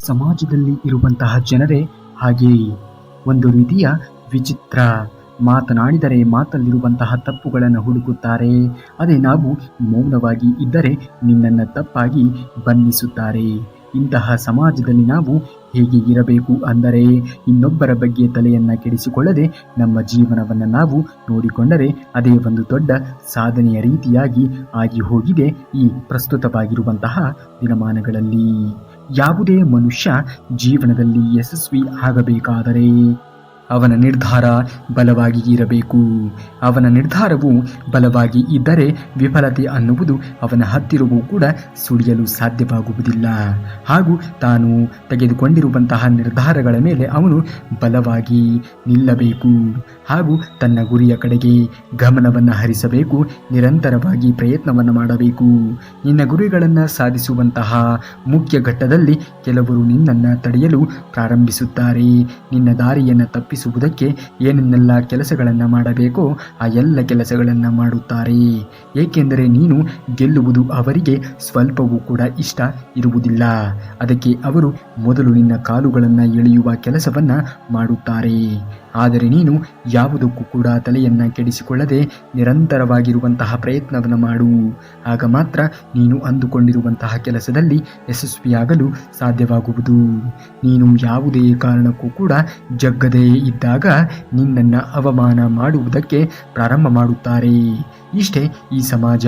ಸಮಾಜದಲ್ಲಿ ಇರುವಂತಹ ಜನರೇ ಹಾಗೆ ಒಂದು ರೀತಿಯ ವಿಚಿತ್ರ. ಮಾತನಾಡಿದರೆ ಮಾತಲ್ಲಿರುವಂತಹ ತಪ್ಪುಗಳನ್ನು ಹುಡುಕುತ್ತಾರೆ. ಅದೇ ನಾವು ಮೌನವಾಗಿ ಇದ್ದರೆ ನಿನ್ನನ್ನು ತಪ್ಪಾಗಿ ಬಣ್ಣಿಸುತ್ತಾರೆ. ಇಂತಹ ಸಮಾಜದಲ್ಲಿ ನಾವು ಹೇಗೆ ಇರಬೇಕು ಅಂದರೆ, ಇನ್ನೊಬ್ಬರ ಬಗ್ಗೆ ತಲೆಯನ್ನು ಕೆಡಿಸಿಕೊಳ್ಳದೆ ನಮ್ಮ ಜೀವನವನ್ನು ನಾವು ನೋಡಿಕೊಂಡರೆ ಅದೇ ಒಂದು ದೊಡ್ಡ ಸಾಧನೆಯ ರೀತಿಯಾಗಿ ಆಗಿ ಹೋಗಿದೆ ಈ ಪ್ರಸ್ತುತವಾಗಿರುವಂತಹ ದಿನಮಾನಗಳಲ್ಲಿ. ಯಾವುದೇ ಮನುಷ್ಯ ಜೀವನದಲ್ಲಿ ಯಶಸ್ವಿ ಆಗಬೇಕಾದರೆ ಅವನ ನಿರ್ಧಾರ ಬಲವಾಗಿ ಇರಬೇಕು. ಅವನ ನಿರ್ಧಾರವು ಬಲವಾಗಿ ಇದ್ದರೆ ವಿಫಲತೆ ಅನ್ನುವುದು ಅವನ ಹತ್ತಿರವೂ ಕೂಡ ಸುಳಿಯಲು ಸಾಧ್ಯವಾಗುವುದಿಲ್ಲ. ಹಾಗೂ ತಾನು ತೆಗೆದುಕೊಂಡಿರುವಂತಹ ನಿರ್ಧಾರಗಳ ಮೇಲೆ ಅವನು ಬಲವಾಗಿ ನಿಲ್ಲಬೇಕು. ಹಾಗೂ ತನ್ನ ಗುರಿಯ ಕಡೆಗೆ ಗಮನವನ್ನು ಹರಿಸಬೇಕು. ನಿರಂತರವಾಗಿ ಪ್ರಯತ್ನವನ್ನು ಮಾಡಬೇಕು. ನಿನ್ನ ಗುರಿಗಳನ್ನು ಸಾಧಿಸುವಂತಹ ಮುಖ್ಯ ಘಟ್ಟದಲ್ಲಿ ಕೆಲವರು ನಿನ್ನನ್ನು ತಡೆಯಲು ಪ್ರಾರಂಭಿಸುತ್ತಾರೆ. ನಿನ್ನ ದಾರಿಯನ್ನು ತಪ್ಪಿಸುವುದಕ್ಕೆ ಏನೆಲ್ಲ ಕೆಲಸಗಳನ್ನು ಮಾಡಬೇಕೋ ಆ ಎಲ್ಲ ಕೆಲಸಗಳನ್ನು ಮಾಡುತ್ತಾರೆ. ಏಕೆಂದರೆ ನೀನು ಗೆಲ್ಲುವುದು ಅವರಿಗೆ ಸ್ವಲ್ಪವೂ ಕೂಡ ಇಷ್ಟ ಇರುವುದಿಲ್ಲ. ಅದಕ್ಕೆ ಅವರು ಮೊದಲು ನಿನ್ನ ಕಾಲುಗಳನ್ನು ಎಳೆಯುವ ಕೆಲಸವನ್ನು ಮಾಡುತ್ತಾರೆ. ಆದರೆ ನೀನು ಯಾವುದಕ್ಕೂ ಕೂಡ ತಲೆಯನ್ನು ಕೆಡಿಸಿಕೊಳ್ಳದೆ ನಿರಂತರವಾಗಿರುವಂತಹ ಪ್ರಯತ್ನವನ್ನು ಮಾಡು. ಆಗ ಮಾತ್ರ ನೀನು ಅಂದುಕೊಂಡಿರುವಂತಹ ಕೆಲಸದಲ್ಲಿ ಯಶಸ್ವಿಯಾಗಲು ಸಾಧ್ಯವಾಗುವುದು. ನೀನು ಯಾವುದೇ ಕಾರಣಕ್ಕೂ ಕೂಡ ಜಗ್ಗದೇ ಇದ್ದಾಗ ನಿನ್ನನ್ನು ಅವಮಾನ ಮಾಡುವುದಕ್ಕೆ ಪ್ರಾರಂಭ ಮಾಡುತ್ತಾರೆ. ಇಷ್ಟೇ ಈ ಸಮಾಜ.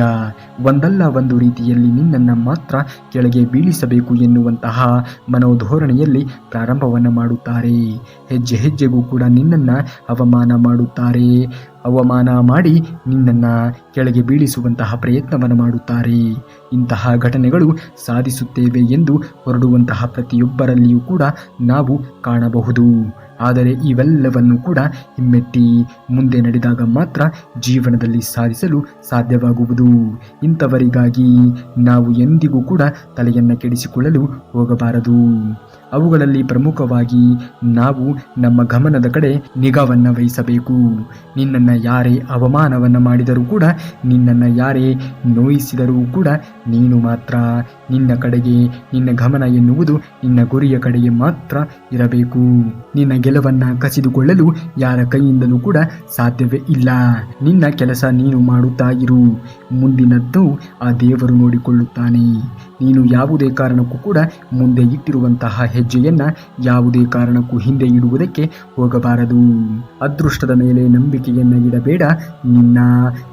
ಒಂದಲ್ಲ ಒಂದು ರೀತಿಯಲ್ಲಿ ನಿನ್ನನ್ನು ಮಾತ್ರ ಕೆಳಗೆ ಬೀಳಿಸಬೇಕು ಎನ್ನುವಂತಹ ಮನೋಧೋರಣೆಯಲ್ಲಿ ಪ್ರಾರಂಭವನ್ನು ಮಾಡುತ್ತಾರೆ. ಹೆಜ್ಜೆ ಹೆಜ್ಜೆಗೂ ಕೂಡ ನಿನ್ನನ್ನು ಅವಮಾನ ಮಾಡುತ್ತಾರೆ. ಅವಮಾನ ಮಾಡಿ ನಿನ್ನನ್ನು ಕೆಳಗೆ ಬೀಳಿಸುವಂತಹ ಪ್ರಯತ್ನವನ್ನು ಮಾಡುತ್ತಾರೆ. ಇಂತಹ ಘಟನೆಗಳು ಸಾಧಿಸುತ್ತೇವೆ ಎಂದು ಹೊರಡುವಂತಹ ಪ್ರತಿಯೊಬ್ಬರಲ್ಲಿಯೂ ಕೂಡ ನಾವು ಕಾಣಬಹುದು. ಆದರೆ ಇವೆಲ್ಲವನ್ನು ಕೂಡ ಹಿಮ್ಮೆಟ್ಟಿ ಮುಂದೆ ನಡೆದಾಗ ಮಾತ್ರ ಜೀವನದಲ್ಲಿ ಸಾಧಿಸಲು ಸಾಧ್ಯವಾಗುವುದು. ಇಂಥವರಿಗಾಗಿ ನಾವು ಎಂದಿಗೂ ಕೂಡ ತಲೆಯನ್ನು ಕೆಡಿಸಿಕೊಳ್ಳಲು ಹೋಗಬಾರದು. ಅವುಗಳಲ್ಲಿ ಪ್ರಮುಖವಾಗಿ ನಾವು ನಮ್ಮ ಗಮನದ ಕಡೆ ನಿಗಾವನ್ನು ವಹಿಸಬೇಕು. ನಿನ್ನನ್ನು ಯಾರೇ ಅವಮಾನವನ್ನು ಮಾಡಿದರೂ ಕೂಡ, ನಿನ್ನನ್ನು ಯಾರೇ ನೋಯಿಸಿದರೂ ಕೂಡ ನೀನು ಮಾತ್ರ ನಿನ್ನ ಕಡೆಗೆ ನಿನ್ನ ಗಮನ ಎನ್ನುವುದು ನಿನ್ನ ಗುರಿಯ ಕಡೆಗೆ ಮಾತ್ರ ಇರಬೇಕು. ನಿನ್ನ ಗೆಲುವನ್ನು ಕಸಿದುಕೊಳ್ಳಲು ಯಾರ ಕೈಯಿಂದಲೂ ಕೂಡ ಸಾಧ್ಯವೇ ಇಲ್ಲ. ನಿನ್ನ ಕೆಲಸ ನೀನು ಮಾಡುತ್ತಾ ಇರು. ಮುಂದಿನದ್ದು ಆ ದೇವರು ನೋಡಿಕೊಳ್ಳುತ್ತಾನೆ. ನೀನು ಯಾವುದೇ ಕಾರಣಕ್ಕೂ ಕೂಡ ಮುಂದೆ ಇಟ್ಟಿರುವಂತಹ ಹೆಜ್ಜೆಯನ್ನು ಯಾವುದೇ ಕಾರಣಕ್ಕೂ ಹಿಂದೆ ಇಡುವುದಕ್ಕೆ ಹೋಗಬಾರದು. ಅದೃಷ್ಟದ ಮೇಲೆ ನಂಬಿಕೆಯನ್ನು ಇಡಬೇಡ. ನಿನ್ನ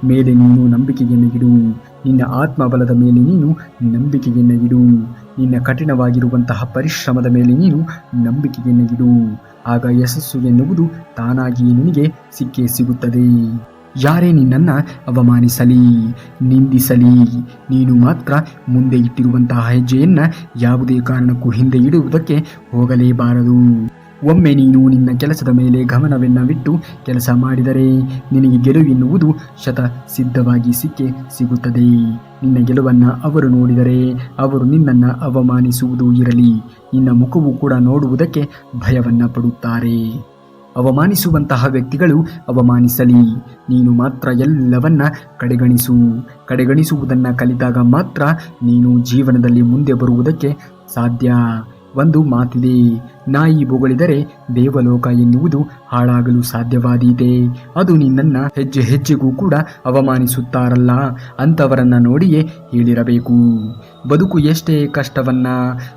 ಮೇಲೆ ನೀನು ನಂಬಿಕೆಯನ್ನು ಇಡು. ನಿನ್ನ ಆತ್ಮಬಲದ ಮೇಲೆ ನೀನು ನಂಬಿಕೆಯನ್ನು ಇಡು. ನಿನ್ನ ಕಠಿಣವಾಗಿರುವಂತಹ ಪರಿಶ್ರಮದ ಮೇಲೆ ನೀನು ನಂಬಿಕೆಯನ್ನು ಇಡು. ಆಗ ಯಶಸ್ಸು ಎನ್ನುವುದು ತಾನಾಗಿಯೇ ನಿನಗೆ ಸಿಕ್ಕೇ ಸಿಗುತ್ತದೆ. ಯಾರೇ ನಿನ್ನನ್ನು ಅವಮಾನಿಸಲಿ, ನಿಂದಿಸಲಿ, ನೀನು ಮಾತ್ರ ಮುಂದೆ ಇಟ್ಟಿರುವಂತಹ ಹೆಜ್ಜೆಯನ್ನು ಯಾವುದೇ ಕಾರಣಕ್ಕೂ ಹಿಂದೆ ಇಡುವುದಕ್ಕೆ ಹೋಗಲೇಬಾರದು. ಒಮ್ಮೆ ನೀನು ನಿನ್ನ ಕೆಲಸದ ಮೇಲೆ ಗಮನವನ್ನು ಬಿಟ್ಟು ಕೆಲಸ ಮಾಡಿದರೆ ನಿನಗೆ ಗೆಲುವು ಎನ್ನುವುದು ಸಿದ್ಧವಾಗಿ ಸಿಕ್ಕೇ ಸಿಗುತ್ತದೆ. ನಿನ್ನ ಗೆಲುವನ್ನು ಅವರು ನೋಡಿದರೆ ಅವರು ನಿನ್ನನ್ನು ಅವಮಾನಿಸುವುದು ಇರಲಿ, ನಿನ್ನ ಮುಖವೂ ಕೂಡ ನೋಡುವುದಕ್ಕೆ ಭಯವನ್ನು ಪಡುತ್ತಾರೆ. ಅವಮಾನಿಸುವಂತಹ ವ್ಯಕ್ತಿಗಳು ಅವಮಾನಿಸಲಿ, ನೀನು ಮಾತ್ರ ಎಲ್ಲವನ್ನ ಕಡೆಗಣಿಸುವುದನ್ನು ಕಲಿತಾಗ ಮಾತ್ರ ನೀನು ಜೀವನದಲ್ಲಿ ಮುಂದೆ ಬರುವುದಕ್ಕೆ ಸಾಧ್ಯ. ಒಂದು ಮಾತಿದೆ, ನಾಯಿ ಬೊಗಳಿದರೆ ದೇವಲೋಕ ಎನ್ನುವುದು ಹಾಳಾಗಲು ಸಾಧ್ಯವಾದೀತೆ. ಅದು ನಿನ್ನನ್ನು ಹೆಜ್ಜೆ ಹೆಜ್ಜೆಗೂ ಕೂಡ ಅವಮಾನಿಸುತ್ತಾರಲ್ಲ ಅಂಥವರನ್ನು ನೋಡಿಯೇ ಹೇಳಿರಬೇಕು. ಬದುಕು ಎಷ್ಟೇ ಕಷ್ಟವನ್ನು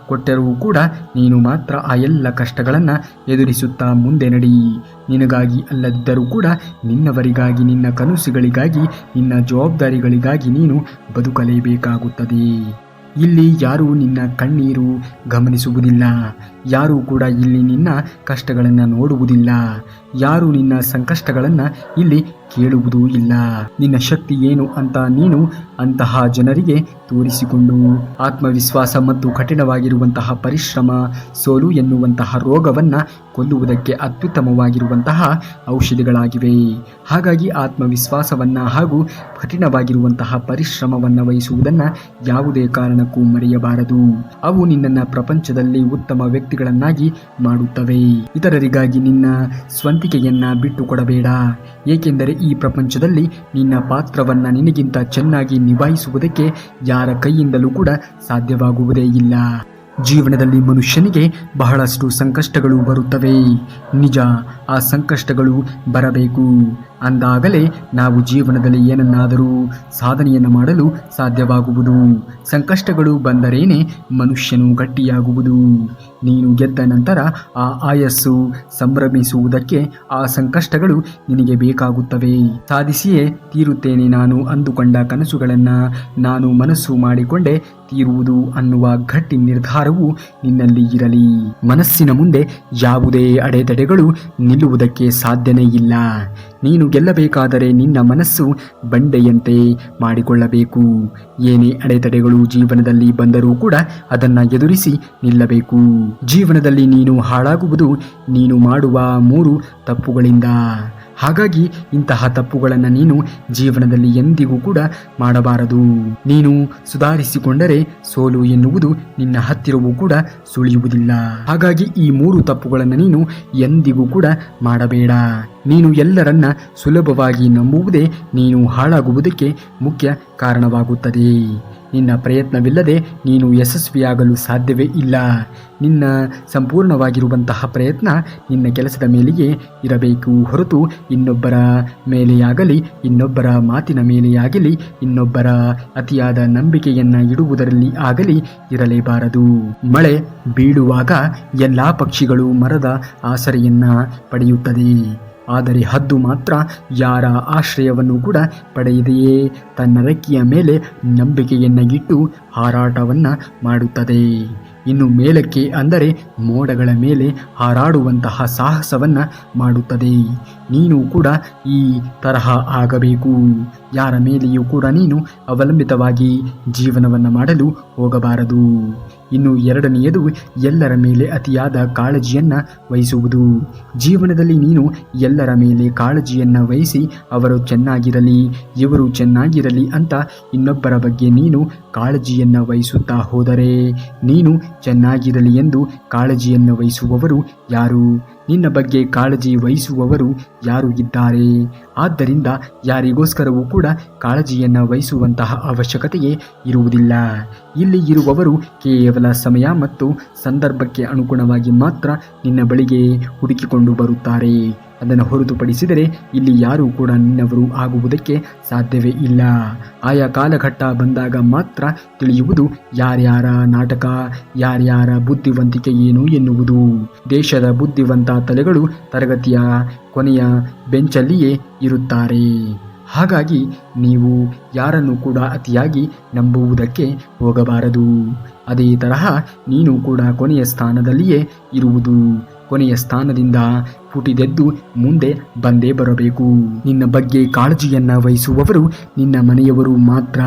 ಕೊಟ್ಟರೂ ಕೂಡ ನೀನು ಮಾತ್ರ ಆ ಎಲ್ಲ ಕಷ್ಟಗಳನ್ನು ಎದುರಿಸುತ್ತಾ ಮುಂದೆ ನಡಿ. ನಿನಗಾಗಿ ಅಲ್ಲದಿದ್ದರೂ ಕೂಡ ನಿನ್ನವರಿಗಾಗಿ, ನಿನ್ನ ಕನಸುಗಳಿಗಾಗಿ, ನಿನ್ನ ಜವಾಬ್ದಾರಿಗಳಿಗಾಗಿ ನೀನು ಬದುಕಲೇಬೇಕಾಗುತ್ತದೆ. ಇಲ್ಲಿ ಯಾರೂ ನಿನ್ನ ಕಣ್ಣೀರು ಗಮನಿಸುವುದಿಲ್ಲ. ಯಾರೂ ಕೂಡ ಇಲ್ಲಿ ನಿನ್ನ ಕಷ್ಟಗಳನ್ನು ನೋಡುವುದಿಲ್ಲ. ಯಾರೂ ನಿನ್ನ ಸಂಕಷ್ಟಗಳನ್ನು ಇಲ್ಲಿ ಕೇಳುವುದೂ ಇಲ್ಲ. ನಿನ್ನ ಶಕ್ತಿ ಏನು ಅಂತ ನೀನು ಅಂತಹ ಜನರಿಗೆ ತೋರಿಸಿಕೊಂಡು ಆತ್ಮವಿಶ್ವಾಸ ಮತ್ತು ಕಠಿಣವಾಗಿರುವಂತಹ ಪರಿಶ್ರಮ, ಸೋಲು ಎನ್ನುವಂತಹ ರೋಗವನ್ನು ಕೊಲ್ಲುವುದಕ್ಕೆ ಅತ್ಯುತ್ತಮವಾಗಿರುವಂತಹ ಔಷಧಿಗಳಾಗಿವೆ. ಹಾಗಾಗಿ ಆತ್ಮವಿಶ್ವಾಸವನ್ನು ಹಾಗೂ ಕಠಿಣವಾಗಿರುವಂತಹ ಪರಿಶ್ರಮವನ್ನು ವಹಿಸುವುದನ್ನು ಯಾವುದೇ ಕಾರಣಕ್ಕೂ ಮರೆಯಬಾರದು. ಅವು ನಿನ್ನನ್ನು ಪ್ರಪಂಚದಲ್ಲಿ ಉತ್ತಮ ವ್ಯಕ್ತಿಗಳನ್ನಾಗಿ ಮಾಡುತ್ತವೆ. ಇತರರಿಗಾಗಿ ನಿನ್ನ ಸ್ವಂತಿಕೆಯನ್ನ ಬಿಟ್ಟು ಕೊಡಬೇಡ. ಏಕೆಂದರೆ ಈ ಪ್ರಪಂಚದಲ್ಲಿ ನಿನ್ನ ಪಾತ್ರವನ್ನು ನಿನಗಿಂತ ಚೆನ್ನಾಗಿ ನಿಭಾಯಿಸುವುದಕ್ಕೆ ಯಾರ ಕೈಯಿಂದಲೂ ಕೂಡ ಸಾಧ್ಯವಾಗುವುದೇ ಇಲ್ಲ. ಜೀವನದಲ್ಲಿ ಮನುಷ್ಯನಿಗೆ ಬಹಳಷ್ಟು ಸಂಕಷ್ಟಗಳು ಬರುತ್ತವೆ. ನಿಜ, ಆ ಸಂಕಷ್ಟಗಳು ಬರಬೇಕು. ಅಂದಾಗಲೇ ನಾವು ಜೀವನದಲ್ಲಿ ಏನನ್ನಾದರೂ ಸಾಧನೆಯನ್ನು ಮಾಡಲು ಸಾಧ್ಯವಾಗುವುದು. ಸಂಕಷ್ಟಗಳು ಬಂದರೇನೆ ಮನುಷ್ಯನು ಗಟ್ಟಿಯಾಗುವುದು. ನೀನು ಗೆದ್ದ ನಂತರ ಆ ಆಯಸ್ಸು ಸಂಭ್ರಮಿಸುವುದಕ್ಕೆ ಆ ಸಂಕಷ್ಟಗಳು ನಿನಗೆ ಬೇಕಾಗುತ್ತವೆ. ಸಾಧಿಸಿಯೇ ತೀರುತ್ತೇನೆ ನಾನು ಅಂದುಕೊಂಡ ಕನಸುಗಳನ್ನು ನಾನು ಮನಸ್ಸು ಮಾಡಿಕೊಂಡೆ ತೀರುವುದು ಅನ್ನುವ ಗಟ್ಟಿ ನಿರ್ಧಾರವು ನಿನ್ನಲ್ಲಿ ಇರಲಿ. ಮನಸ್ಸಿನ ಮುಂದೆ ಯಾವುದೇ ಅಡೆತಡೆಗಳು ನಿಲ್ಲುವುದಕ್ಕೆ ಸಾಧ್ಯನೇ ಇಲ್ಲ. ನೀನು ಗೆಲ್ಲಬೇಕಾದರೆ ನಿನ್ನ ಮನಸ್ಸು ಬಂಡೆಯಂತೆ ಮಾಡಿಕೊಳ್ಳಬೇಕು. ಏನೇ ಅಡೆತಡೆಗಳು ಜೀವನದಲ್ಲಿ ಬಂದರೂ ಕೂಡ ಅದನ್ನು ಎದುರಿಸಿ ನಿಲ್ಲಬೇಕು. ಜೀವನದಲ್ಲಿ ನೀನು ಹಾಳಾಗುವುದು ನೀನು ಮಾಡುವ 3 ತಪ್ಪುಗಳಿಂದ. ಹಾಗಾಗಿ ಇಂತಹ ತಪ್ಪುಗಳನ್ನು ನೀನು ಜೀವನದಲ್ಲಿ ಎಂದಿಗೂ ಕೂಡ ಮಾಡಬಾರದು. ನೀನು ಸುಧಾರಿಸಿಕೊಂಡರೆ ಸೋಲು ಎನ್ನುವುದು ನಿನ್ನ ಹತ್ತಿರವೂ ಕೂಡ ಸುಳಿಯುವುದಿಲ್ಲ. ಹಾಗಾಗಿ ಈ 3 ತಪ್ಪುಗಳನ್ನು ನೀನು ಎಂದಿಗೂ ಕೂಡ ಮಾಡಬೇಡ. ನೀನು ಎಲ್ಲರನ್ನ ಸುಲಭವಾಗಿ ನಂಬುವುದೇ ನೀನು ಹಾಳಾಗುವುದಕ್ಕೆ ಮುಖ್ಯ ಕಾರಣವಾಗುತ್ತದೆ. ನಿನ್ನ ಪ್ರಯತ್ನವಿಲ್ಲದೆ ನೀನು ಯಶಸ್ವಿಯಾಗಲು ಸಾಧ್ಯವೇ ಇಲ್ಲ. ನಿನ್ನ ಸಂಪೂರ್ಣವಾಗಿರುವಂತಹ ಪ್ರಯತ್ನ ನಿನ್ನ ಕೆಲಸದ ಮೇಲೆಯೇ ಇರಬೇಕು ಹೊರತು ಇನ್ನೊಬ್ಬರ ಮೇಲೆಯಾಗಲಿ, ಇನ್ನೊಬ್ಬರ ಮಾತಿನ ಮೇಲೆಯಾಗಲಿ, ಇನ್ನೊಬ್ಬರ ಅತಿಯಾದ ನಂಬಿಕೆಯನ್ನು ಇಡುವುದರಲ್ಲಿ ಆಗಲಿ ಇರಲೇಬಾರದು. ಮಳೆ ಬೀಳುವಾಗ ಎಲ್ಲ ಪಕ್ಷಿಗಳು ಮರದ ಆಸರೆಯನ್ನು ಪಡೆಯುತ್ತದೆ. ಆದರೆ ಹದ್ದು ಮಾತ್ರ ಯಾರ ಆಶ್ರಯವನ್ನು ಕೂಡ ಪಡೆಯದೆಯೇ ತನ್ನ ರೆಕ್ಕೆಯ ಮೇಲೆ ನಂಬಿಕೆಯನ್ನು ಇಟ್ಟು ಹಾರಾಟವನ್ನು ಮಾಡುತ್ತದೆ. ಇನ್ನು ಮೇಲಕ್ಕೆ ಅಂದರೆ ಮೋಡಗಳ ಮೇಲೆ ಹಾರಾಡುವಂತಹ ಸಾಹಸವನ್ನು ಮಾಡುತ್ತದೆ. ನೀನು ಕೂಡ ಈ ತರಹ ಆಗಬೇಕು. ಯಾರ ಮೇಲೆಯೂ ಕೂಡ ನೀನು ಅವಲಂಬಿತವಾಗಿ ಜೀವನವನ್ನು ಮಾಡಲು ಹೋಗಬಾರದು. ಇನ್ನು 2ನೆಯದು ಎಲ್ಲರ ಮೇಲೆ ಅತಿಯಾದ ಕಾಳಜಿಯನ್ನು ವಹಿಸುವುದು. ಜೀವನದಲ್ಲಿ ನೀನು ಎಲ್ಲರ ಮೇಲೆ ಕಾಳಜಿಯನ್ನು ವಹಿಸಿ ಅವರು ಚೆನ್ನಾಗಿರಲಿ, ಇವರು ಚೆನ್ನಾಗಿರಲಿ ಅಂತ ಇನ್ನೊಬ್ಬರ ಬಗ್ಗೆ ನೀನು ಕಾಳಜಿಯನ್ನು ವಹಿಸುತ್ತಾ ಹೋದರೆ ನೀನು ಚೆನ್ನಾಗಿರಲಿ ಎಂದು ಕಾಳಜಿಯನ್ನು ವಹಿಸುವವರು ಯಾರು? ನಿನ್ನ ಬಗ್ಗೆ ಕಾಳಜಿ ವಹಿಸುವವರು ಯಾರು ಇದ್ದಾರೆ? ಆದ್ದರಿಂದ ಯಾರಿಗೋಸ್ಕರವೂ ಕೂಡ ಕಾಳಜಿಯನ್ನು ವಹಿಸುವಂತಹ ಅವಶ್ಯಕತೆಯೇ ಇರುವುದಿಲ್ಲ. ಇಲ್ಲಿ ಇರುವವರು ಕೇವಲ ಸಮಯ ಮತ್ತು ಸಂದರ್ಭಕ್ಕೆ ಅನುಗುಣವಾಗಿ ಮಾತ್ರ ನಿನ್ನ ಬಳಿಗೆ ಹುಡುಕಿಕೊಂಡು ಬರುತ್ತಾರೆ. ಅದನ್ನು ಹೊರತುಪಡಿಸಿದರೆ ಇಲ್ಲಿ ಯಾರೂ ಕೂಡ ನಿನ್ನವರು ಆಗುವುದಕ್ಕೆ ಸಾಧ್ಯವೇ ಇಲ್ಲ. ಆಯಾ ಕಾಲಘಟ್ಟ ಬಂದಾಗ ಮಾತ್ರ ತಿಳಿಯುವುದು ಯಾರ್ಯಾರ ನಾಟಕ, ಯಾರ್ಯಾರ ಬುದ್ಧಿವಂತಿಕೆ ಏನು ಎನ್ನುವುದು. ದೇಶದ ಬುದ್ಧಿವಂತ ತಲೆಗಳು ತರಗತಿಯ ಕೊನೆಯ ಬೆಂಚಲ್ಲಿಯೇ ಇರುತ್ತಾರೆ. ಹಾಗಾಗಿ ನೀವು ಯಾರನ್ನು ಕೂಡ ಅತಿಯಾಗಿ ನಂಬುವುದಕ್ಕೆ ಹೋಗಬಾರದು. ಅದೇ ತರಹ ನೀನು ಕೂಡ ಕೊನೆಯ ಸ್ಥಾನದಲ್ಲಿಯೇ ಇರುವುದು. ಕೊನೆಯ ಸ್ಥಾನದಿಂದ ಪುಟಿದೆದ್ದು ಮುಂದೆ ಬಂದೇ ಬರಬೇಕು. ನಿನ್ನ ಬಗ್ಗೆ ಕಾಳಜಿಯನ್ನು ವಹಿಸುವವರು ನಿನ್ನ ಮನೆಯವರು ಮಾತ್ರ.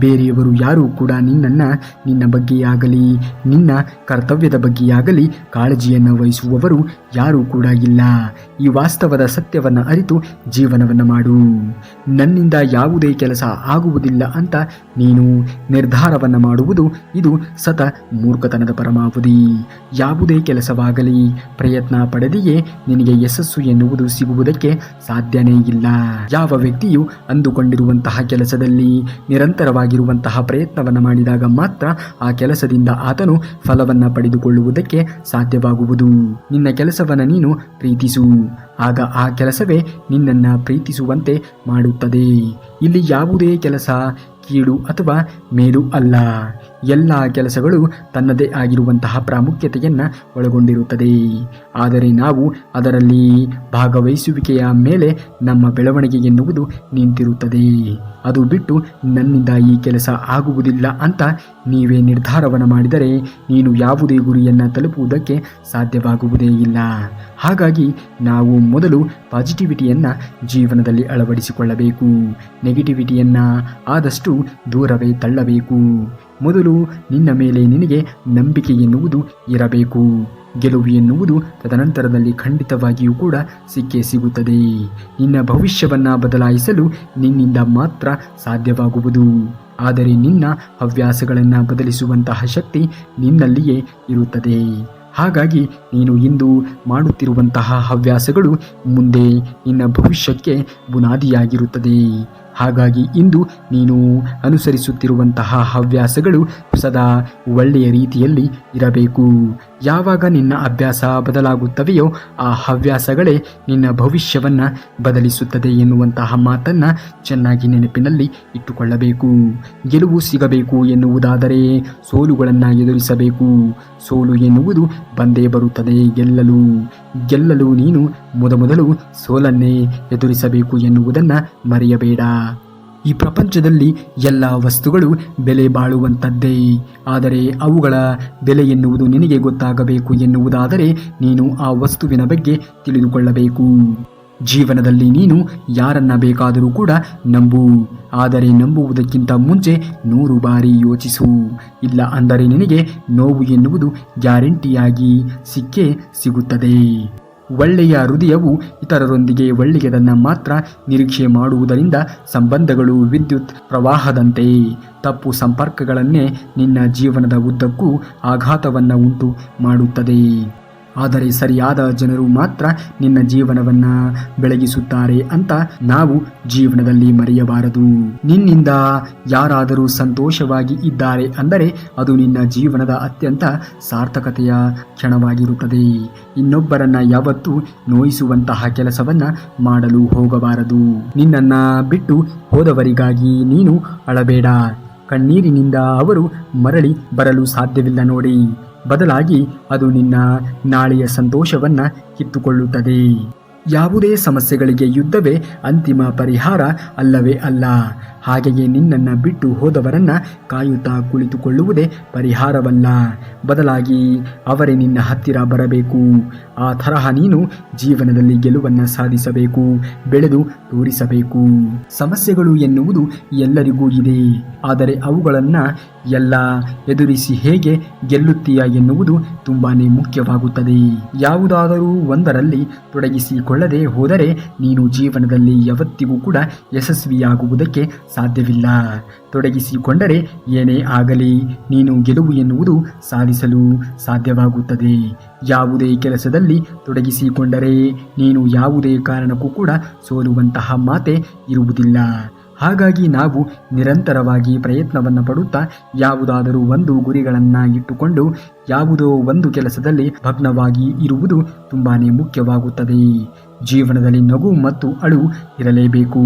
ಬೇರೆಯವರು ಯಾರೂ ಕೂಡ ನಿನ್ನ ಬಗ್ಗೆಯಾಗಲಿ, ನಿನ್ನ ಕರ್ತವ್ಯದ ಬಗ್ಗೆಯಾಗಲಿ ಕಾಳಜಿಯನ್ನು ವಹಿಸುವವರು ಯಾರೂ ಕೂಡ ಇಲ್ಲ. ಈ ವಾಸ್ತವದ ಸತ್ಯವನ್ನು ಅರಿತು ಜೀವನವನ್ನು ಮಾಡು. ನನ್ನಿಂದ ಯಾವುದೇ ಕೆಲಸ ಆಗುವುದಿಲ್ಲ ಅಂತ ನೀನು ನಿರ್ಧಾರವನ್ನು ಮಾಡುವುದು ಇದು ಸತ ಮೂರ್ಖತನದ ಪರಮಾವಧಿ. ಯಾವುದೇ ಕೆಲಸವಾಗಲಿ ಪ್ರಯತ್ನ ಪಡೆದೆಯೇ ನಿನಗೆ ಯಶಸ್ಸು ಎನ್ನುವುದು ಸಿಗುವುದಕ್ಕೆ ಸಾಧ್ಯನೇ ಇಲ್ಲ. ಯಾವ ವ್ಯಕ್ತಿಯು ಅಂದುಕೊಂಡಿರುವಂತಹ ಕೆಲಸದಲ್ಲಿ ನಿರಂತರವಾಗಿರುವಂತಹ ಪ್ರಯತ್ನವನ್ನು ಮಾಡಿದಾಗ ಮಾತ್ರ ಆ ಕೆಲಸದಿಂದ ಆತನು ಫಲವನ್ನು ಪಡೆದುಕೊಳ್ಳುವುದಕ್ಕೆ ಸಾಧ್ಯವಾಗುವುದು. ನಿನ್ನ ಕೆಲಸವನ್ನು ನೀನು ಪ್ರೀತಿಸು, ಆಗ ಆ ಕೆಲಸವೇ ನಿನ್ನನ್ನು ಪ್ರೀತಿಸುವಂತೆ ಮಾಡುತ್ತದೆ. ಇಲ್ಲಿ ಯಾವುದೇ ಕೆಲಸ ಕೀಳು ಅಥವಾ ಮೇಲು ಅಲ್ಲ. ಎಲ್ಲ ಕೆಲಸಗಳು ತನ್ನದೇ ಆಗಿರುವಂತಹ ಪ್ರಾಮುಖ್ಯತೆಯನ್ನು ಒಳಗೊಂಡಿರುತ್ತದೆ. ಆದರೆ ನಾವು ಅದರಲ್ಲಿ ಭಾಗವಹಿಸುವಿಕೆಯ ಮೇಲೆ ನಮ್ಮ ಬೆಳವಣಿಗೆ ಎನ್ನುವುದು ನಿಂತಿರುತ್ತದೆ. ಅದು ಬಿಟ್ಟು ನನ್ನಿಂದ ಈ ಕೆಲಸ ಆಗುವುದಿಲ್ಲ ಅಂತ ನೀವೇ ನಿರ್ಧಾರವನ್ನು ಮಾಡಿದರೆ ನೀನು ಯಾವುದೇ ಗುರಿಯನ್ನು ತಲುಪುವುದಕ್ಕೆ ಸಾಧ್ಯವಾಗುವುದೇ ಇಲ್ಲ. ಹಾಗಾಗಿ ನಾವು ಮೊದಲು ಪಾಸಿಟಿವಿಟಿಯನ್ನು ಜೀವನದಲ್ಲಿ ಅಳವಡಿಸಿಕೊಳ್ಳಬೇಕು. ನೆಗೆಟಿವಿಟಿಯನ್ನು ಆದಷ್ಟು ದೂರವೇ ತಳ್ಳಬೇಕು. ಮೊದಲು ನಿನ್ನ ಮೇಲೆ ನಿನಗೆ ನಂಬಿಕೆ ಎನ್ನುವುದು ಇರಬೇಕು. ಗೆಲುವು ಎನ್ನುವುದು ತದನಂತರದಲ್ಲಿ ಖಂಡಿತವಾಗಿಯೂ ಕೂಡ ಸಿಕ್ಕೇ ಸಿಗುತ್ತದೆ. ನಿನ್ನ ಭವಿಷ್ಯವನ್ನು ಬದಲಾಯಿಸಲು ನಿನ್ನಿಂದ ಮಾತ್ರ ಸಾಧ್ಯವಾಗುವುದು. ಆದರೆ ನಿನ್ನ ಹವ್ಯಾಸಗಳನ್ನು ಬದಲಿಸುವಂತಹ ಶಕ್ತಿ ನಿನ್ನಲ್ಲಿಯೇ ಇರುತ್ತದೆ. ಹಾಗಾಗಿ ನೀನು ಇಂದು ಮಾಡುತ್ತಿರುವಂತಹ ಹವ್ಯಾಸಗಳು ಮುಂದೆ ನಿನ್ನ ಭವಿಷ್ಯಕ್ಕೆ ಬುನಾದಿಯಾಗಿರುತ್ತದೆ. ಹಾಗಾಗಿ ಇಂದು ನೀನು ಅನುಸರಿಸುತ್ತಿರುವಂತಹ ಹವ್ಯಾಸಗಳು ಸದಾ ಒಳ್ಳೆಯ ರೀತಿಯಲ್ಲಿ ಇರಬೇಕು. ಯಾವಾಗ ನಿನ್ನ ಅಭ್ಯಾಸ ಬದಲಾಗುತ್ತವೆಯೋ ಆ ಹವ್ಯಾಸಗಳೇ ನಿನ್ನ ಭವಿಷ್ಯವನ್ನು ಬದಲಿಸುತ್ತದೆ ಎನ್ನುವಂತಹ ಮಾತನ್ನು ಚೆನ್ನಾಗಿ ನೆನಪಿನಲ್ಲಿ ಇಟ್ಟುಕೊಳ್ಳಬೇಕು. ಗೆಲುವು ಸಿಗಬೇಕು ಎನ್ನುವುದಾದರೆ ಸೋಲುಗಳನ್ನು ಎದುರಿಸಬೇಕು. ಸೋಲು ಎನ್ನುವುದು ಬಂದೇ ಬರುತ್ತದೆ. ಗೆಲ್ಲಲು ನೀನು ಮೊದಲು ಸೋಲನ್ನೇ ಎದುರಿಸಬೇಕು ಎನ್ನುವುದನ್ನು ಮರೆಯಬೇಡ. ಈ ಪ್ರಪಂಚದಲ್ಲಿ ಎಲ್ಲ ವಸ್ತುಗಳು ಬೆಲೆ ಬಾಳುವಂಥದ್ದೇ. ಆದರೆ ಅವುಗಳ ಬೆಲೆ ಎನ್ನುವುದು ನಿನಗೆ ಗೊತ್ತಾಗಬೇಕು ಎನ್ನುವುದಾದರೆ ನೀನು ಆ ವಸ್ತುವಿನ ಬಗ್ಗೆ ತಿಳಿದುಕೊಳ್ಳಬೇಕು. ಜೀವನದಲ್ಲಿ ನೀನು ಯಾರನ್ನ ಬೇಕಾದರೂ ಕೂಡ ನಂಬು, ಆದರೆ ನಂಬುವುದಕ್ಕಿಂತ ಮುಂಚೆ 100 ಬಾರಿ ಯೋಚಿಸು. ಇಲ್ಲ ಅಂದರೆ ನಿನಗೆ ನೋವು ಎನ್ನುವುದು ಗ್ಯಾರಂಟಿಯಾಗಿ ಸಿಕ್ಕೇ ಸಿಗುತ್ತದೆ. ಒಳ್ಳೆಯ ಹೃದಯವು ಇತರರೊಂದಿಗೆ ಒಳ್ಳೆಯದನ್ನು ಮಾತ್ರ ನಿರೀಕ್ಷೆ ಮಾಡುವುದರಿಂದ ಸಂಬಂಧಗಳು ವಿದ್ಯುತ್ ಪ್ರವಾಹದಂತೆ. ತಪ್ಪು ಸಂಪರ್ಕಗಳನ್ನೇ ನಿನ್ನ ಜೀವನದ ಉದ್ದಕ್ಕೂ ಆಘಾತವನ್ನು ಉಂಟು ಮಾಡುತ್ತದೆ. ಆದರೆ ಸರಿಯಾದ ಜನರು ಮಾತ್ರ ನಿನ್ನ ಜೀವನವನ್ನು ಬೆಳಗಿಸುತ್ತಾರೆ ಅಂತ ನಾವು ಜೀವನದಲ್ಲಿ ಮರೆಯಬಾರದು. ನಿನ್ನಿಂದ ಯಾರಾದರೂ ಸಂತೋಷವಾಗಿ ಇದ್ದಾರೆ ಅಂದರೆ ಅದು ನಿನ್ನ ಜೀವನದ ಅತ್ಯಂತ ಸಾರ್ಥಕತೆಯ ಕ್ಷಣವಾಗಿರುತ್ತದೆ. ಇನ್ನೊಬ್ಬರನ್ನ ಯಾವತ್ತೂ ನೋಯಿಸುವಂತಹ ಕೆಲಸವನ್ನ ಮಾಡಲು ಹೋಗಬಾರದು. ನಿನ್ನನ್ನು ಬಿಟ್ಟು ಹೋದವರಿಗಾಗಿ ನೀನು ಅಳಬೇಡ. ಕಣ್ಣೀರಿನಿಂದ ಅವರು ಮರಳಿ ಬರಲು ಸಾಧ್ಯವಿಲ್ಲ ನೋಡಿ. ಬದಲಾಗಿ ಅದು ನಿನ್ನ ನಾಳೆಯ ಸಂತೋಷವನ್ನ ಕಿತ್ತುಕೊಳ್ಳುತ್ತದೆ. ಯಾವುದೇ ಸಮಸ್ಯೆಗಳಿಗೆ ಯುದ್ಧವೇ ಅಂತಿಮ ಪರಿಹಾರ ಅಲ್ಲವೇ ಅಲ್ಲ. ಹಾಗೆಯೇ ನಿನ್ನನ್ನು ಬಿಟ್ಟು ಹೋದವರನ್ನ ಕಾಯುತ್ತಾ ಕುಳಿತುಕೊಳ್ಳುವುದೇ ಪರಿಹಾರವಲ್ಲ. ಬದಲಾಗಿ ಅವರೇ ನಿನ್ನ ಹತ್ತಿರ ಬರಬೇಕು. ಆ ತರಹ ನೀನು ಜೀವನದಲ್ಲಿ ಗೆಲುವನ್ನು ಸಾಧಿಸಬೇಕು, ಬೆಳೆದು ತೋರಿಸಬೇಕು. ಸಮಸ್ಯೆಗಳು ಎನ್ನುವುದು ಎಲ್ಲರಿಗೂ ಇದೆ. ಆದರೆ ಅವುಗಳನ್ನು ಎಲ್ಲ ಎದುರಿಸಿ ಹೇಗೆ ಗೆಲ್ಲುತ್ತೀಯ ಎನ್ನುವುದು ತುಂಬಾನೇ ಮುಖ್ಯವಾಗುತ್ತದೆ. ಯಾವುದಾದರೂ ಒಂದರಲ್ಲಿ ತೊಡಗಿಸಿಕೊಳ್ಳದೆ ಹೋದರೆ ನೀನು ಜೀವನದಲ್ಲಿ ಯಾವತ್ತಿಗೂ ಕೂಡ ಯಶಸ್ವಿಯಾಗುವುದಕ್ಕೆ ಸಾಧ್ಯವಿಲ್ಲ. ತೊಡಗಿಸಿಕೊಂಡರೆ ಏನೇ ಆಗಲಿ ನೀನು ಗೆಲುವು ಎನ್ನುವುದು ಸಾಧಿಸಲು ಸಾಧ್ಯವಾಗುತ್ತದೆ. ಯಾವುದೇ ಕೆಲಸದಲ್ಲಿ ತೊಡಗಿಸಿಕೊಂಡರೆ ನೀನು ಯಾವುದೇ ಕಾರಣಕ್ಕೂ ಕೂಡ ಸೋಲುವಂತಹ ಮಾತೇ ಇರುವುದಿಲ್ಲ. ಹಾಗಾಗಿ ನಾವು ನಿರಂತರವಾಗಿ ಪ್ರಯತ್ನವನ್ನು ಪಡುತ್ತಾ ಯಾವುದಾದರೂ ಒಂದು ಗುರಿಗಳನ್ನು ಇಟ್ಟುಕೊಂಡು ಯಾವುದೋ ಒಂದು ಕೆಲಸದಲ್ಲಿ ಭಗ್ನವಾಗಿ ಇರುವುದು ತುಂಬಾನೇ ಮುಖ್ಯವಾಗುತ್ತದೆ. ಜೀವನದಲ್ಲಿ ನಗು ಮತ್ತು ಅಳು ಇರಲೇಬೇಕು.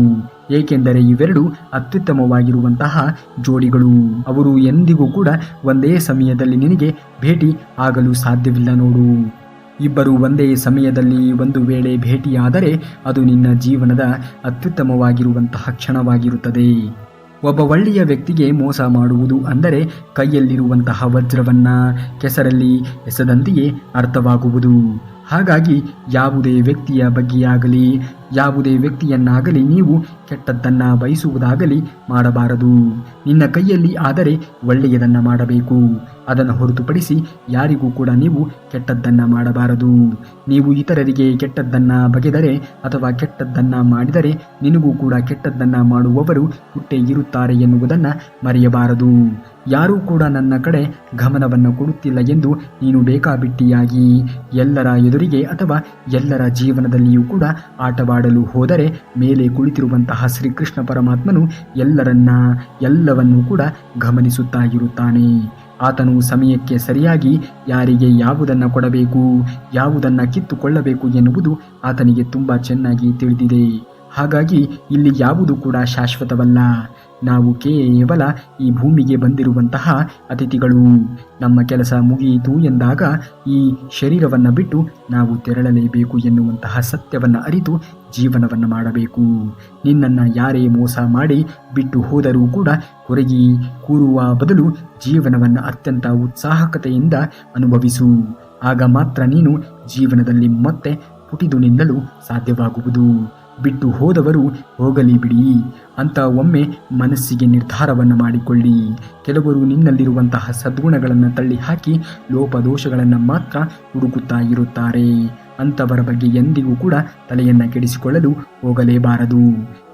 ಏಕೆಂದರೆ ಇವೆರಡು ಅತ್ಯುತ್ತಮವಾಗಿರುವಂತಹ ಜೋಡಿಗಳು. ಅವರು ಎಂದಿಗೂ ಕೂಡ ಒಂದೇ ಸಮಯದಲ್ಲಿ ನಿನಗೆ ಭೇಟಿ ಆಗಲು ಸಾಧ್ಯವಿಲ್ಲ ನೋಡು. ಇಬ್ಬರು ಒಂದೇ ಸಮಯದಲ್ಲಿ ಒಂದು ವೇಳೆ ಭೇಟಿಯಾದರೆ ಅದು ನಿನ್ನ ಜೀವನದ ಅತ್ಯುತ್ತಮವಾಗಿರುವಂತಹ ಕ್ಷಣವಾಗಿರುತ್ತದೆ. ಒಬ್ಬ ಒಳ್ಳೆಯ ವ್ಯಕ್ತಿಗೆ ಮೋಸ ಮಾಡುವುದು ಅಂದರೆ ಕೈಯಲ್ಲಿರುವಂತಹ ವಜ್ರವನ್ನ ಕೆಸರಲ್ಲಿ ಎಸೆದಂತೆಯೇ ಅರ್ಥವಾಗುವುದು. ಹಾಗಾಗಿ ಯಾವುದೇ ವ್ಯಕ್ತಿಯ ಬಗ್ಗೆಯಾಗಲಿ ಯಾವುದೇ ವ್ಯಕ್ತಿಯನ್ನಾಗಲಿ ನೀವು ಕೆಟ್ಟದ್ದನ್ನು ಬಯಸುವುದಾಗಲಿ ಮಾಡಬಾರದು. ನಿನ್ನ ಕೈಯಲ್ಲಿ ಆದರೆ ಒಳ್ಳೆಯದನ್ನು ಮಾಡಬೇಕು. ಅದನ್ನು ಹೊರತುಪಡಿಸಿ ಯಾರಿಗೂ ಕೂಡ ನೀವು ಕೆಟ್ಟದ್ದನ್ನು ಮಾಡಬಾರದು. ನೀವು ಇತರರಿಗೆ ಕೆಟ್ಟದ್ದನ್ನು ಬಗೆದರೆ ಅಥವಾ ಕೆಟ್ಟದ್ದನ್ನು ಮಾಡಿದರೆ ನಿನಗೂ ಕೂಡ ಕೆಟ್ಟದ್ದನ್ನು ಮಾಡುವವರು ಹುಟ್ಟೇ ಇರುತ್ತಾರೆ ಎನ್ನುವುದನ್ನು ಮರೆಯಬಾರದು. ಯಾರೂ ಕೂಡ ನನ್ನ ಕಡೆ ಗಮನವನ್ನು ಕೊಡುತ್ತಿಲ್ಲ ಎಂದು ನೀನು ಬೇಕಾಬಿಟ್ಟಿಯಾಗಿ ಎಲ್ಲರ ಎದುರಿಗೆ ಅಥವಾ ಎಲ್ಲರ ಜೀವನದಲ್ಲಿಯೂ ಕೂಡ ಆಟವಾಡಲು ಹೋದರೆ ಮೇಲೆ ಕುಳಿತಿರುವಂತಹ ಶ್ರೀಕೃಷ್ಣ ಪರಮಾತ್ಮನು ಎಲ್ಲವನ್ನೂ ಕೂಡ ಗಮನಿಸುತ್ತಾ ಇರುತ್ತಾನೆ. ಆತನು ಸಮಯಕ್ಕೆ ಸರಿಯಾಗಿ ಯಾರಿಗೆ ಯಾವುದನ್ನು ಕೊಡಬೇಕು, ಯಾವುದನ್ನು ಕಿತ್ತುಕೊಳ್ಳಬೇಕು ಎನ್ನುವುದು ಆತನಿಗೆ ತುಂಬ ಚೆನ್ನಾಗಿ ತಿಳಿದಿದೆ. ಹಾಗಾಗಿ ಇಲ್ಲಿ ಯಾವುದು ಕೂಡ ಶಾಶ್ವತವಲ್ಲ. ನಾವು ಕೇವಲ ಈ ಭೂಮಿಗೆ ಬಂದಿರುವಂತಹ ಅತಿಥಿಗಳು. ನಮ್ಮ ಕೆಲಸ ಮುಗಿಯಿತು ಎಂದಾಗ ಈ ಶರೀರವನ್ನು ಬಿಟ್ಟು ನಾವು ತೆರಳಲೇಬೇಕು ಎನ್ನುವಂತಹ ಸತ್ಯವನ್ನು ಅರಿತು ಜೀವನವನ್ನು ಮಾಡಬೇಕು. ನಿನ್ನನ್ನು ಯಾರೇ ಮೋಸ ಮಾಡಿ ಬಿಟ್ಟು ಹೋದರೂ ಕೂಡ ಕೊರಗಿ ಕೂರುವ ಬದಲು ಜೀವನವನ್ನು ಅತ್ಯಂತ ಉತ್ಸಾಹಕತೆಯಿಂದ ಅನುಭವಿಸು. ಆಗ ಮಾತ್ರ ನೀನು ಜೀವನದಲ್ಲಿ ಮತ್ತೆ ಪುಟಿದು ನಿಲ್ಲಲು ಸಾಧ್ಯವಾಗುವುದು. ಬಿಟ್ಟು ಹೋದವರು ಹೋಗಲಿ ಬಿಡಿ ಅಂತ ಒಮ್ಮೆ ಮನಸ್ಸಿಗೆ ನಿರ್ಧಾರವನ್ನು ಮಾಡಿಕೊಳ್ಳಿ. ಕೆಲವರು ನಿನ್ನಲ್ಲಿರುವಂತಹ ಸದ್ಗುಣಗಳನ್ನು ತಳ್ಳಿ ಹಾಕಿ ಲೋಪದೋಷಗಳನ್ನು ಮಾತ್ರ ಹುಡುಕುತ್ತಾ ಇರುತ್ತಾರೆ. ಅಂಥವರ ಬಗ್ಗೆ ಎಂದಿಗೂ ಕೂಡ ತಲೆಯನ್ನು ಕೆಡಿಸಿಕೊಳ್ಳಲು ಹೋಗಲೇಬಾರದು.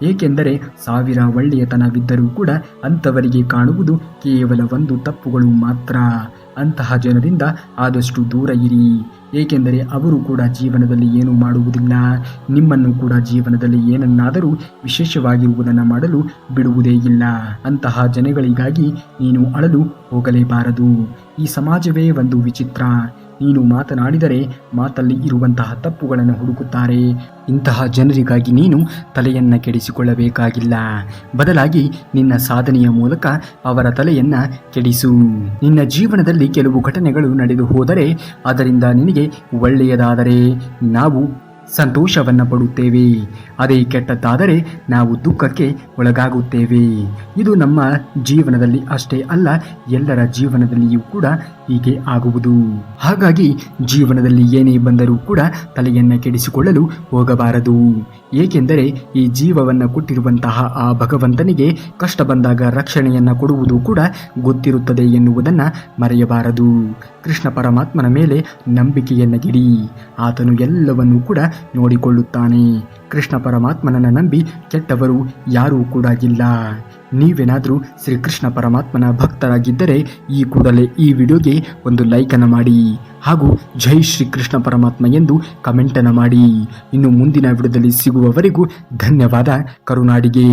ಏಕೆಂದರೆ 1000 ಒಳ್ಳೆಯತನವಿದ್ದರೂ ಕೂಡ ಅಂಥವರಿಗೆ ಕಾಣುವುದು ಕೇವಲ 1 ತಪ್ಪುಗಳು ಮಾತ್ರ. ಅಂತಹ ಜನರಿಂದ ಆದಷ್ಟು ದೂರ ಇರಿ, ಏಕೆಂದರೆ ಅವರು ಕೂಡ ಜೀವನದಲ್ಲಿ ಏನೂ ಮಾಡುವುದಿಲ್ಲ. ನಿಮ್ಮನ್ನು ಕೂಡ ಜೀವನದಲ್ಲಿ ಏನನ್ನಾದರೂ ವಿಶೇಷವಾಗಿರುವುದನ್ನು ಮಾಡಲು ಬಿಡುವುದೇ ಇಲ್ಲ. ಅಂತಹ ಜನಗಳಿಗಾಗಿ ನೀನು ಅಳಲು ಹೋಗಲೇಬಾರದು. ಈ ಸಮಾಜವೇ ಒಂದು ವಿಚಿತ್ರ. ನೀನು ಮಾತನಾಡಿದರೆ ಮಾತಲ್ಲಿ ಇರುವಂತಹ ತಪ್ಪುಗಳನ್ನು ಹುಡುಕುತ್ತಾರೆ. ಇಂತಹ ಜನರಿಗಾಗಿ ನೀನು ತಲೆಯನ್ನು ಕೆಡಿಸಿಕೊಳ್ಳಬೇಕಾಗಿಲ್ಲ. ಬದಲಾಗಿ ನಿನ್ನ ಸಾಧನೆಯ ಮೂಲಕ ಅವರ ತಲೆಯನ್ನು ಕೆಡಿಸು. ನಿನ್ನ ಜೀವನದಲ್ಲಿ ಕೆಲವು ಘಟನೆಗಳು ನಡೆದು ಹೋದರೆ ಅದರಿಂದ ನಿನಗೆ ಒಳ್ಳೆಯದಾದರೆ ನಾವು ಸಂತೋಷವನ್ನು ಪಡುತ್ತೇವೆ, ಅದೇ ಕೆಟ್ಟದ್ದಾದರೆ ನಾವು ದುಃಖಕ್ಕೆ ಒಳಗಾಗುತ್ತೇವೆ. ಇದು ನಮ್ಮ ಜೀವನದಲ್ಲಿ ಅಷ್ಟೇ ಅಲ್ಲ, ಎಲ್ಲರ ಜೀವನದಲ್ಲಿಯೂ ಕೂಡ ಹೀಗೆ ಆಗುವುದು. ಹಾಗಾಗಿ ಜೀವನದಲ್ಲಿ ಏನೇ ಬಂದರೂ ಕೂಡ ತಲೆಯನ್ನು ಕೆಡಿಸಿಕೊಳ್ಳಲು ಹೋಗಬಾರದು. ಏಕೆಂದರೆ ಈ ಜೀವವನ್ನು ಕೊಟ್ಟಿರುವಂತಹ ಆ ಭಗವಂತನಿಗೆ ಕಷ್ಟ ಬಂದಾಗ ರಕ್ಷಣೆಯನ್ನು ಕೊಡುವುದು ಕೂಡ ಗೊತ್ತಿರುತ್ತದೆ ಎನ್ನುವುದನ್ನು ಮರೆಯಬಾರದು. ಕೃಷ್ಣ ಪರಮಾತ್ಮನ ಮೇಲೆ ನಂಬಿಕೆಯನ್ನಿಡಿ, ಆತನು ಎಲ್ಲವನ್ನೂ ಕೂಡ ನೋಡಿಕೊಳ್ಳುತ್ತಾನೆ. ಕೃಷ್ಣ ಪರಮಾತ್ಮನನ್ನು ನಂಬಿ ಕೆಟ್ಟವರು ಯಾರೂ ಕೂಡ ಇಲ್ಲ. ನೀವೇನಾದರೂ ಶ್ರೀಕೃಷ್ಣ ಪರಮಾತ್ಮನ ಭಕ್ತರಾಗಿದ್ದರೆ ಈ ಕೂಡಲೇ ಈ ವಿಡಿಯೋಗೆ ಒಂದು ಲೈಕನ್ನು ಮಾಡಿ ಹಾಗೂ ಜೈ ಶ್ರೀ ಕೃಷ್ಣ ಪರಮಾತ್ಮ ಎಂದು ಕಮೆಂಟನ್ನು ಮಾಡಿ. ಇನ್ನು ಮುಂದಿನ ವಿಡಿಯೋದಲ್ಲಿ ಸಿಗುವವರೆಗೂ ಧನ್ಯವಾದ. ಕರುನಾಡಿಗೆ.